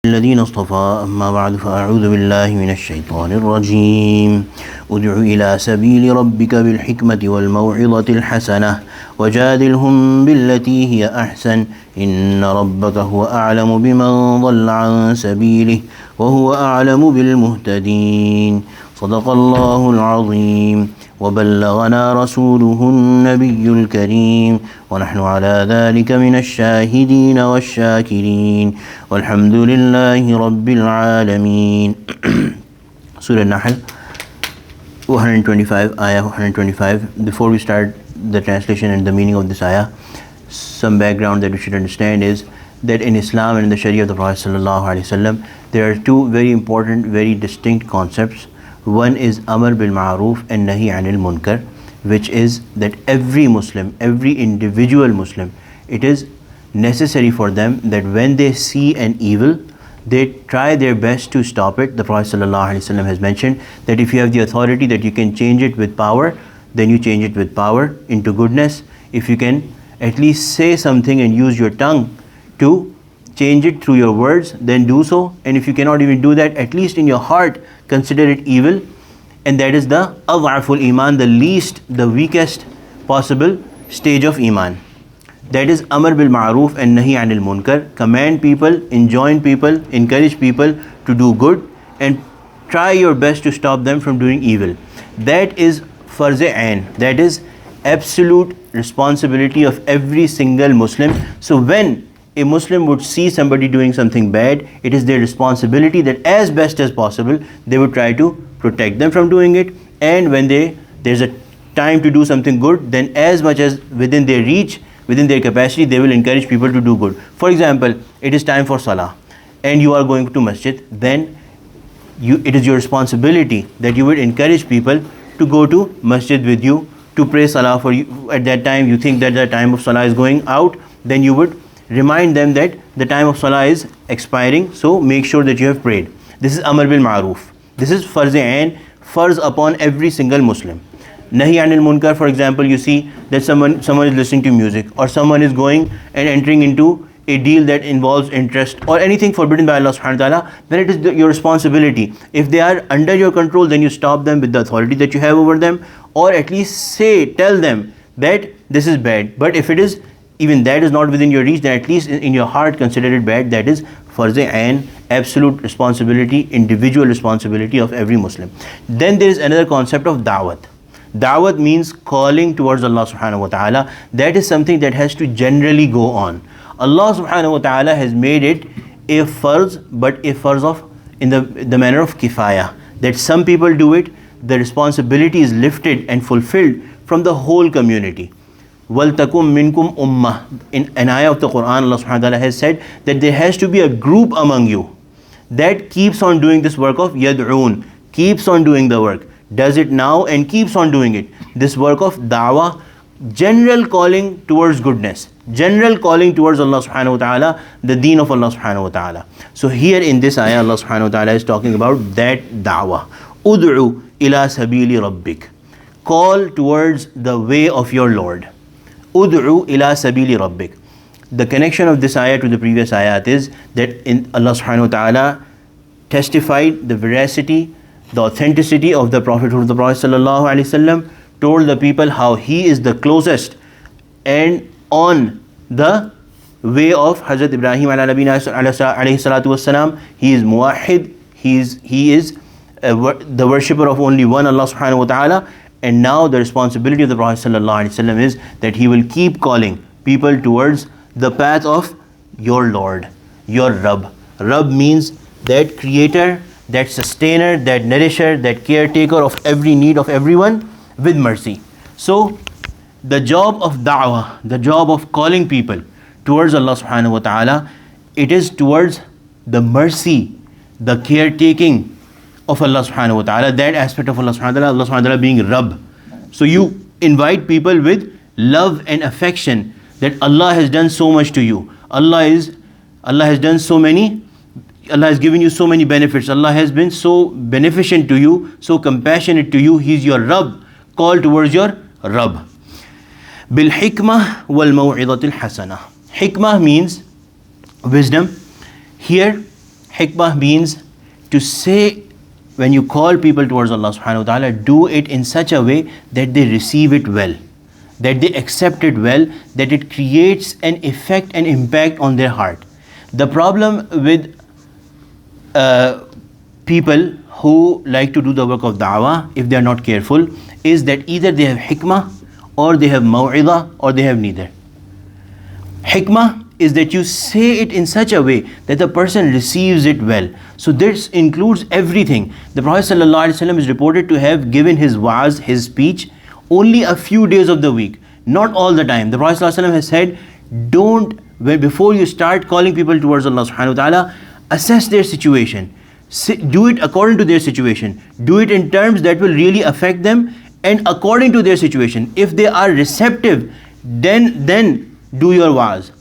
الذين اصطفى أما بعد فأعوذ بالله من الشيطان الرجيم ادع إلى سبيل ربك بالحكمة والموعظة الحسنة وجادلهم بالتي هي أحسن إن ربك هو أعلم بمن ضل عن سبيله وهو أعلم بالمهتدين صدق الله العظيم وبلغنا رسوله النبي الكريم ونحن على ذلك من الشاهدين والشاكرين والحمد لله رب العالمين. Surah Nahl 125, ayah 125. Before we start the translation and the meaning of this ayah, some background that we should understand is that in Islam and in the Sharia of the Prophet ﷺ, there are two very important, very distinct concepts. One is Amr bil Ma'ruf and Nahi Anil Munkar, which is that every Muslim, every individual Muslim, it is necessary for them that when they see an evil, they try their best to stop it. The Prophet ﷺ has mentioned that if you have the authority that you can change it with power, then you change it with power into goodness. If you can at least say something and use your tongue to change it through your words, then do so. And if you cannot even do that, at least in your heart, consider it evil. And that is the ad'aful iman, the least, the weakest possible stage of iman. That is Amr bil Ma'ruf and Nahi Anil Munkar. Command people, enjoin people, encourage people to do good and try your best to stop them from doing evil. That is farz-e ain. That is absolute responsibility of every single Muslim. So when a Muslim would see somebody doing something bad, it is their responsibility that as best as possible, they would try to protect them from doing it. And when there's a time to do something good, then as much as within their reach, within their capacity, they will encourage people to do good. For example, it is time for Salah and you are going to masjid, then it is your responsibility that you would encourage people to go to masjid with you, to pray Salah for you. At that time, you think that the time of Salah is going out, then you would remind them that the time of Salah is expiring, so make sure that you have prayed. This is Amr bil Ma'ruf. This is farz-e ain, farz upon every single Muslim. Nahi Anil Munkar, for example, you see that someone is listening to music, or someone is going and entering into a deal that involves interest or anything forbidden by Allah subhanahu wa ta'ala, then it is your responsibility. If they are under your control, then you stop them with the authority that you have over them, or at least tell them that this is bad. But if it is, even that is not within your reach, then at least in your heart consider it bad. That is farz-e ain, absolute responsibility, individual responsibility of every Muslim. Then there is another concept of da'wat. Da'wat means calling towards Allah subhanahu wa ta'ala. That is something that has to generally go on. Allah subhanahu wa ta'ala has made it a farz, but a farz of in the manner of kifaya, that some people do it, the responsibility is lifted and fulfilled from the whole community. وَلْتَكُمْ مِنْكُمْ ummah. In an ayah of the Quran, Allah subhanahu wa ta'ala has said that there has to be a group among you that keeps on doing this work of yad'oon, keeps on doing the work, does it now and keeps on doing it. This work of da'wah, general calling towards goodness, general calling towards Allah subhanahu wa ta'ala, the deen of Allah subhanahu wa ta'ala. So here in this ayah, Allah subhanahu wa ta'ala is talking about that da'wah. Ud'u ila sabili rabbik. Call towards the way of your Lord. Ud'u ila sabili rabbik. The connection of this ayah to the previous ayat is that in Allah subhanahu wa ta'ala testified the veracity, the authenticity of the prophethood of the Prophet sallallahu alaihi wasallam, told the people how he is the closest and on the way of Hazrat Ibrahim alayhi salatu wassalam. He is muwahhid, he is the worshipper of only one Allah subhanahu wa ta'ala. And now the responsibility of the Prophet ﷺ is that he will keep calling people towards the path of your Lord, your Rabb. Rabb means that creator, that sustainer, that nourisher, that caretaker of every need of everyone with mercy. So the job of da'wah, the job of calling people towards Allah subhanahu wa ta'ala, it is towards the mercy, the caretaking of Allah subhanahu wa ta'ala, that aspect of Allah subhanahu wa ta'ala, Allah subhanahu wa ta'ala being Rabb. So you invite people with love and affection that Allah has done so much to you. Allah has given you so many benefits. Allah has been so beneficent to you, so compassionate to you. He's your Rabb. Call towards your Rabb. Bil hikmah wal maw'idatil hasana. Hikmah means wisdom. Here Hikmah means to say, when you call people towards Allah subhanahu wa ta'ala, do it in such a way that they receive it well, that they accept it well, that it creates an effect and impact on their heart. The problem with people who like to do the work of da'wah, if they are not careful, is that either they have hikmah, or they have maw'idah, or they have neither. Hikmah is that you say it in such a way that the person receives it well. So this includes everything. The Prophet ﷺ is reported to have given his wa'az, his speech, only a few days of the week, not all the time. The Prophet ﷺ has said, before you start calling people towards Allah subhanahu wa ta'ala, assess their situation. Do it according to their situation. Do it in terms that will really affect them, and according to their situation. If they are receptive, then do your wa'az.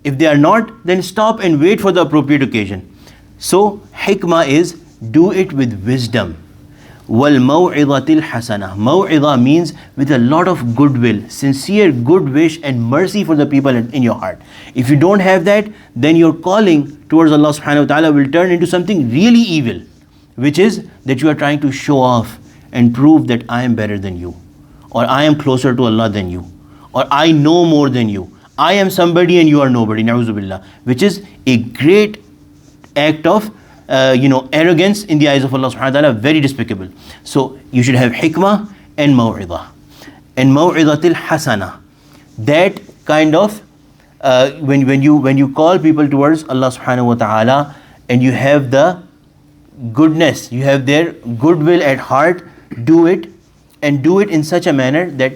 If they are not, then stop and wait for the appropriate occasion. So hikmah is, do it with wisdom. Wal maw'idatil hasana. Maw'idah means with a lot of goodwill, sincere good wish and mercy for the people in your heart. If you don't have that, then your calling towards Allah subhanahu wa ta'ala will turn into something really evil, which is that you are trying to show off and prove that I am better than you, or I am closer to Allah than you, or I know more than you. I am somebody and you are nobody, na'udhu billah, which is a great act of arrogance in the eyes of Allah subhanahu wa ta'ala, very despicable. So you should have hikmah and maw'idah. And maw'idatil hasana, that kind of when you call people towards Allah subhanahu wa ta'ala, and you have the goodness, you have their goodwill at heart, do it, and do it in such a manner that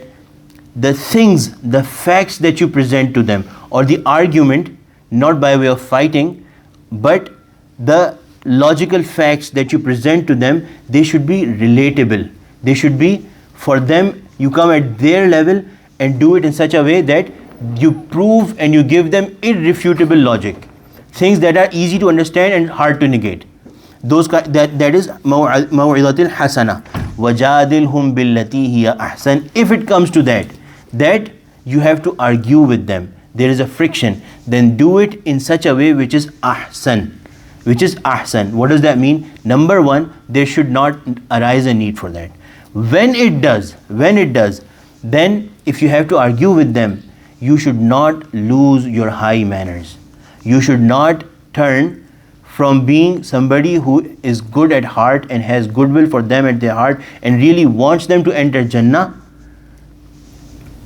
the things, the facts that you present to them, or the argument, not by way of fighting, but the logical facts that you present to them, they should be relatable. They should be, for them, you come at their level and do it in such a way that you prove and you give them irrefutable logic. Things that are easy to understand and hard to negate. That is maw'idatil hasana. وَجَادِلْهُمْ بِالَّتِي هِيَ أَحْسَنُ. If it comes to that you have to argue with them, there is a friction, then do it in such a way which is ahsan. What does that mean? Number one, there should not arise a need for that. When it does, then if you have to argue with them, you should not lose your high manners. You should not turn from being somebody who is good at heart and has goodwill for them at their heart and really wants them to enter Jannah,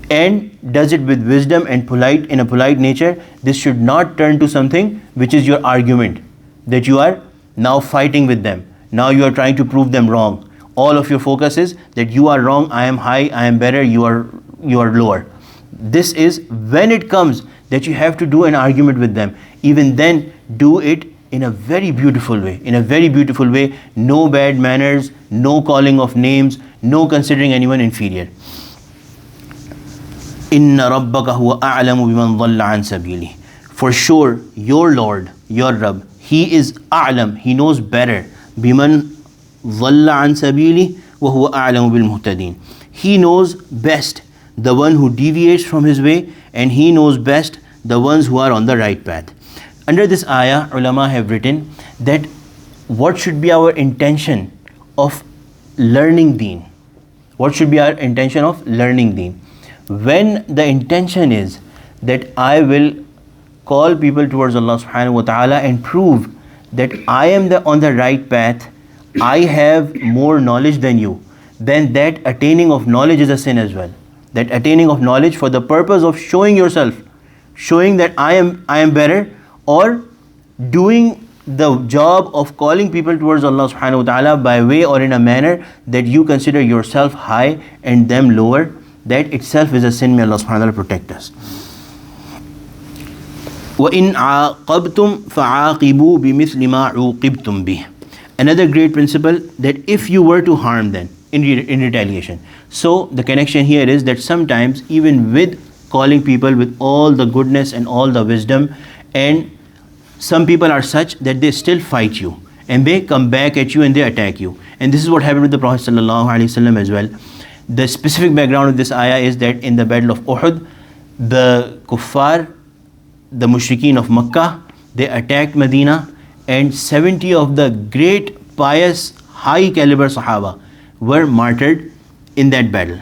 and does it with wisdom and in a polite nature. This should not turn to something which is your argument, that you are now fighting with them. Now you are trying to prove them wrong. All of your focus is that you are wrong, I am high, I am better, you are lower. This is when it comes that you have to do an argument with them. Even then, do it in a very beautiful way. No bad manners, no calling of names, no considering anyone inferior. Inna rabbaka huwa a'lamu biman dhalla an sabili. For sure, your Lord, your Rabb, He is a'lam, He knows better. Biman dhalla an sabili wa huwa a'lamu bil muhtadin. He knows best the one who deviates from his way, and He knows best the ones who are on the right path. Under this ayah, ulama have written that what should be our intention of learning deen? What should be our intention of learning deen? When the intention is that I will call people towards Allah subhanahu wa ta'ala and prove that I am on the right path, I have more knowledge than you, then that attaining of knowledge is a sin as well. That attaining of knowledge for the purpose of showing yourself, showing that I am better, or doing the job of calling people towards Allah subhanahu wa ta'ala by way or in a manner that you consider yourself high and them lower, that itself is a sin. May Allah subhanahu wa ta'ala protect us. وَإِنْ عَاقَبْتُمْ فَعَاقِبُوا بِمِثْلِ مَا عُوقِبْتُمْ بِهِ. Another great principle, that if you were to harm them in retaliation. So the connection here is that sometimes even with calling people with all the goodness and all the wisdom, and some people are such that they still fight you and they come back at you and they attack you. And this is what happened with the Prophet ﷺ as well. The specific background of this ayah is that in the battle of Uhud, the kuffar, the mushrikeen of Makkah, they attacked Medina, and 70 of the great, pious, high caliber Sahaba were martyred in that battle.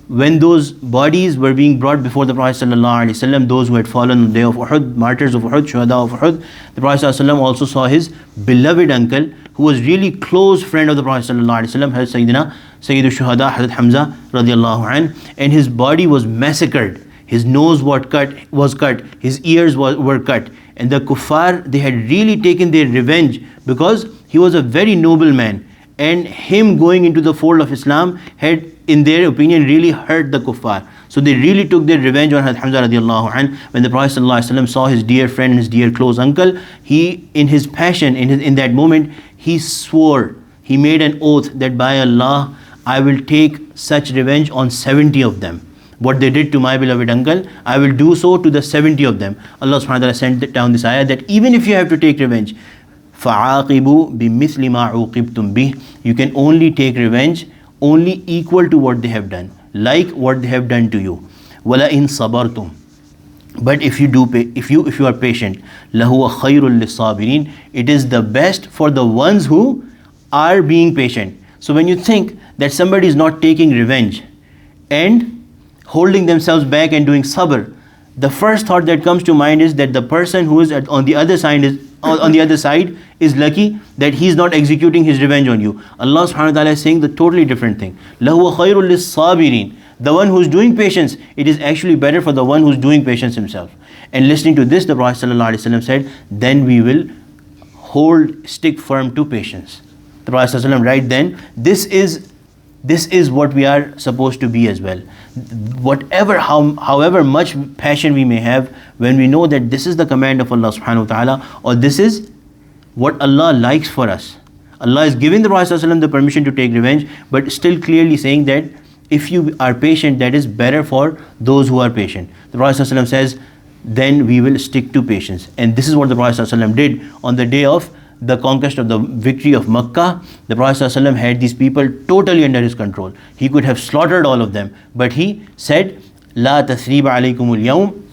When those bodies were being brought before the Prophet ﷺ, those who had fallen on the day of Uhud, martyrs of Uhud, shuhada of Uhud, the Prophet ﷺ also saw his beloved uncle, who was really close friend of the Prophet ﷺ, Hazrat Sayyidu Shuhada, Hazrat Hamza radiallahu anh, and his body was massacred. His nose was cut, his ears were cut, and the kuffar, they had really taken their revenge, because he was a very noble man, and him going into the fold of Islam had, in their opinion, really hurt the kuffar. So they really took their revenge on Hazrat Hamza radiallahu anh. When the Prophet ﷺ saw his dear friend and his dear close uncle, he, in his passion, in that moment, he swore, he made an oath that by Allah, I will take such revenge on 70 of them. What they did to my beloved uncle, I will do so to the 70 of them. Allah subhanahu wa ta'ala sent down this ayah that even if you have to take revenge, فَعَاقِبُوا بِمِثْلِ مَا عُوقِبْتُمْ بِهِ, you can only take revenge only equal to what they have done, like what they have done to you. وَلَئِن صَبَرْتُمْ, but if you are patient, لَهُوَ خَيْرٌ لِلصَّابِرِينَ, it is the best for the ones who are being patient. So when you think that somebody is not taking revenge and holding themselves back and doing sabr, the first thought that comes to mind is that the person who is on the other side is lucky that he is not executing his revenge on you. Allah subhanahu wa ta'ala is saying the totally different thing. لَهُوَ خَيْرٌ لِلصَّابِرِينَ, the one who is doing patience, it is actually better for the one who is doing patience himself. And listening to this, the Prophet ﷺ said, then we will stick firm to patience. The Prophet ﷺ right then, this is what we are supposed to be as well. However much passion we may have, when we know that this is the command of Allah subhanahu wa ta'ala, or this is what Allah likes for us. Allah is giving the Prophet ﷺ the permission to take revenge, but still clearly saying that if you are patient, that is better for those who are patient. The Prophet ﷺ says, then we will stick to patience. And this is what the Prophet ﷺ did on the day of the conquest of the victory of Makkah. The Prophet ﷺ had these people totally under his control. He could have slaughtered all of them, but he said, La tasriba alaykumul yawm,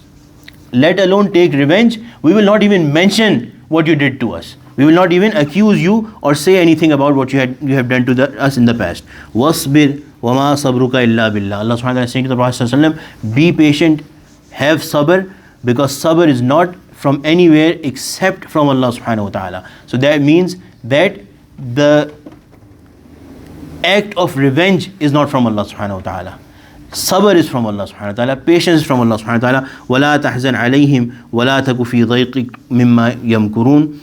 let alone take revenge. We will not even mention what you did to us. We will not even accuse you or say anything about what you have done to us in the past. Wasbir wama sabruka illa billah. Allah subhanahu wa ta'ala is saying to the Prophet ﷺ, be patient, have sabr, because sabr is not from anywhere except from Allah subhanahu wa ta'ala. So that means that the act of revenge is not from Allah subhanahu wa ta'ala. Sabr is from Allah subhanahu wa ta'ala. Patience is from Allah subhanahu wa ta'ala. وَلَا تَحْزَنْ عَلَيْهِمْ وَلَا تَكُ فِي ضَيْقٍ مِمَّا يَمْكُرُونَ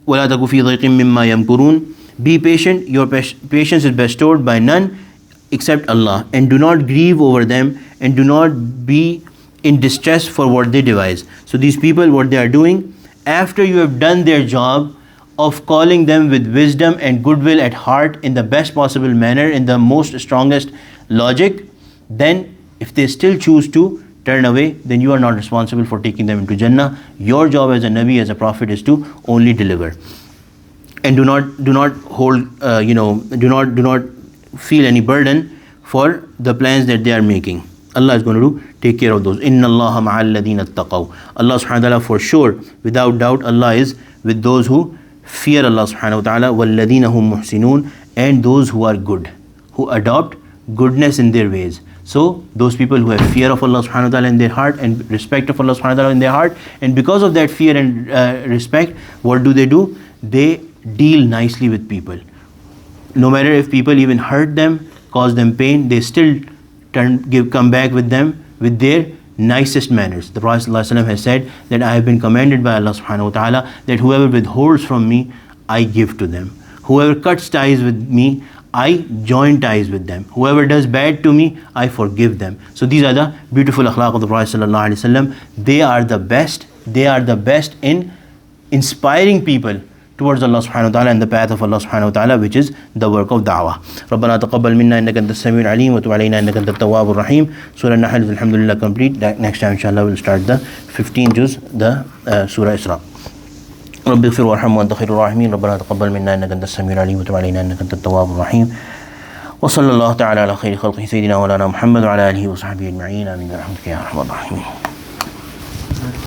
وَلَا تَكُ فِي ضَيْقٍ مِمَّا يَمْكُرُونَ. Be patient, your patience is bestowed by none except Allah, and do not grieve over them, and do not be in distress for what they devise. So these people, what they are doing, after you have done their job of calling them with wisdom and goodwill at heart in the best possible manner, in the most strongest logic, then if they still choose to turn away, then you are not responsible for taking them into Jannah. Your job as a Nabi, as a Prophet, is to only deliver. And do not hold, do not feel any burden for the plans that they are making. Allah is going to take care of those. Inna Allaha ma'al ladina attaqaw. Allah subhanahu wa ta'ala, for sure, without doubt, Allah is with those who fear Allah subhanahu wa ta'ala. Walladina hum muhsinun, and those who are good, who adopt goodness in their ways. So those people who have fear of Allah subhanahu wa ta'ala in their heart, and respect of Allah subhanahu wa ta'ala in their heart, and because of that fear and respect, what do? They deal nicely with people. No matter if people even hurt them, cause them pain, they still come back with them with their nicest manners. The Prophet ﷺ has said that I have been commanded by Allah subhanahu wa ta'ala that whoever withholds from me, I give to them. Whoever cuts ties with me, I join ties with them. Whoever does bad to me, I forgive them. So these are the beautiful akhlaq of the Prophet ﷺ. They are the best. They are the best in inspiring people towards Allah subhanahu wa ta'ala and the path of Allah subhanahu wa ta'ala, which is the work of da'wah. رَبَّنَا تَقَبَّلْ مِنَّا إِنَّكَ أَنْتَ السَّمِيعُ الْعَلِيمُ وَتُبْ عَلَيْنَا إِنَّكَ أَنْتَ التَّوَّابُ الرَّحِيمُ. Surah Nahl is alhamdulillah complete. Next time inshallah we'll start the 15 juz, the Surah Isra. رَبِّ اغْفِرْ وَارْحَمْ وَأَنْتَ خَيْرُ الرَّاحِمِينَ رَبَّنَا تَقَبَّلْ مِنَّا إِنَّكَ أَنْتَ السَّمِيعُ الْعَلِيمُ وَتُبْ عَلَيْنَا إِنَّكَ أَنْتَ التَّوَّابُ الرَّحِيمُ. وصلى الله تعالى على خير خلقه سيدنا مولانا محمد وعلى آله وصحبه أجمعين. آمين برحمتك يا أرحم الراحمين.